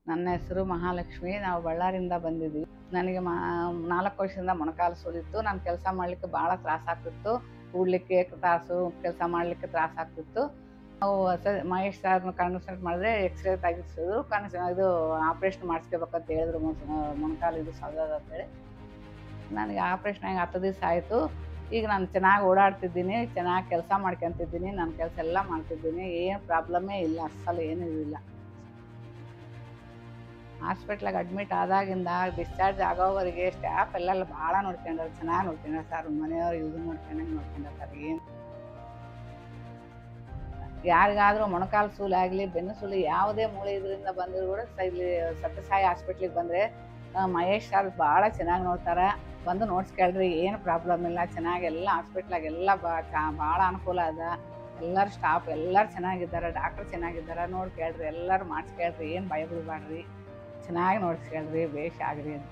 ನನ್ನ ಹೆಸರು ಮಹಾಲಕ್ಷ್ಮಿ. ನಾವು ಬಳ್ಳಾರಿಯಿಂದ ಬಂದಿದ್ವಿ. ನನಗೆ 4 ವರ್ಷದಿಂದ ಮೊಣಕಾಲು ಸುಲಿತ್ತು. ನಾನು ಕೆಲಸ ಮಾಡಲಿಕ್ಕೆ ಭಾಳ ತ್ರಾಸಾಗ್ತಿತ್ತು. ಕೂಡಲಿಕ್ಕೆ ತಾಸು ಕೆಲಸ ಮಾಡಲಿಕ್ಕೆ ತ್ರಾಸಾಗ್ತಿತ್ತು. ನಾವು ಮಹೇಶ್ ಸಾರ್ನ ಕನ್ಸಲ್ಟ್ ಮಾಡಿದ್ರೆ ಎಕ್ಸ್ರೇ ತೆಗಿಸಿದ್ರು. ಇದು ಆಪ್ರೇಷನ್ ಮಾಡಿಸ್ಕೋಬೇಕಂತ ಹೇಳಿದ್ರು. ಮೊಣಕಾಲು ಇದು ಸೌದದ ಅಂತೇಳಿ ನನಗೆ ಆಪ್ರೇಷನ್ ಆಗಿ 10 ದಿವಸ ಆಯಿತು. ಈಗ ನಾನು ಚೆನ್ನಾಗಿ ಓಡಾಡ್ತಿದ್ದೀನಿ, ಚೆನ್ನಾಗಿ ಕೆಲಸ ಮಾಡ್ಕೊತಿದ್ದೀನಿ, ನನ್ನ ಕೆಲಸ ಎಲ್ಲ ಮಾಡ್ತಿದ್ದೀನಿ. ಏನು ಪ್ರಾಬ್ಲಮ್ಮೇ ಇಲ್ಲ, ಅಸ್ಸಲು ಏನೂ ಇಲ್ಲ. ಹಾಸ್ಪಿಟ್ಲಾಗ ಅಡ್ಮಿಟ್ ಆದಾಗಿಂದ ಡಿಸ್ಚಾರ್ಜ್ ಆಗೋವರೆಗೆ ಸ್ಟಾಫ್ ಎಲ್ಲ ಭಾಳ ನೋಡ್ಕೊಂಡಾರೆ, ಚೆನ್ನಾಗಿ ನೋಡ್ಕೊಂಡಾರೆ ಸರ್. ಮನೆಯವ್ರು ಇದು ನೋಡ್ಕೊಂಡಾರೆ ಸರ್. ಏನು ಯಾರಿಗಾದರೂ ಮೊಣಕಾಲು ಸೂಲು ಆಗಲಿ, ಬೆನ್ನು ಸೂಲು ಯಾವುದೇ ಮೂಳೆ ಇದರಿಂದ ಬಂದರೂ ಕೂಡ ಇಲ್ಲಿ ಸತ್ಯಸಾಯಿ ಹಾಸ್ಪಿಟ್ಲಿಗೆ ಬಂದರೆ ಮಹೇಶ್ ಸರ್ ಭಾಳ ಚೆನ್ನಾಗಿ ನೋಡ್ತಾರೆ. ಬಂದು ನೋಡ್ಸ್ಕೊಳ್ರಿ, ಏನು ಪ್ರಾಬ್ಲಮ್ ಇಲ್ಲ. ಚೆನ್ನಾಗಿ ಎಲ್ಲ ಹಾಸ್ಪಿಟ್ಲಾಗೆಲ್ಲ ಭಾಳ ಅನುಕೂಲ ಅದ. ಎಲ್ಲರೂ ಸ್ಟಾಫ್ ಎಲ್ಲರೂ ಚೆನ್ನಾಗಿದ್ದಾರೆ, ಡಾಕ್ಟ್ರ್ ಚೆನ್ನಾಗಿದ್ದಾರೆ. ನೋಡಿ ಕೇಳ್ರಿ, ಎಲ್ಲರೂ ಮಾಡಿಸ್ಕೊಳ್ರಿ, ಏನು ಭಯ ಬಿಡಬೇಡ್ರಿ, ಚೆನ್ನಾಗಿ ನೋಡ್ಸ್ಕೊಳ್ರಿ, ಬೇಷ್ ಆಗ್ರಿ ಅಂತ.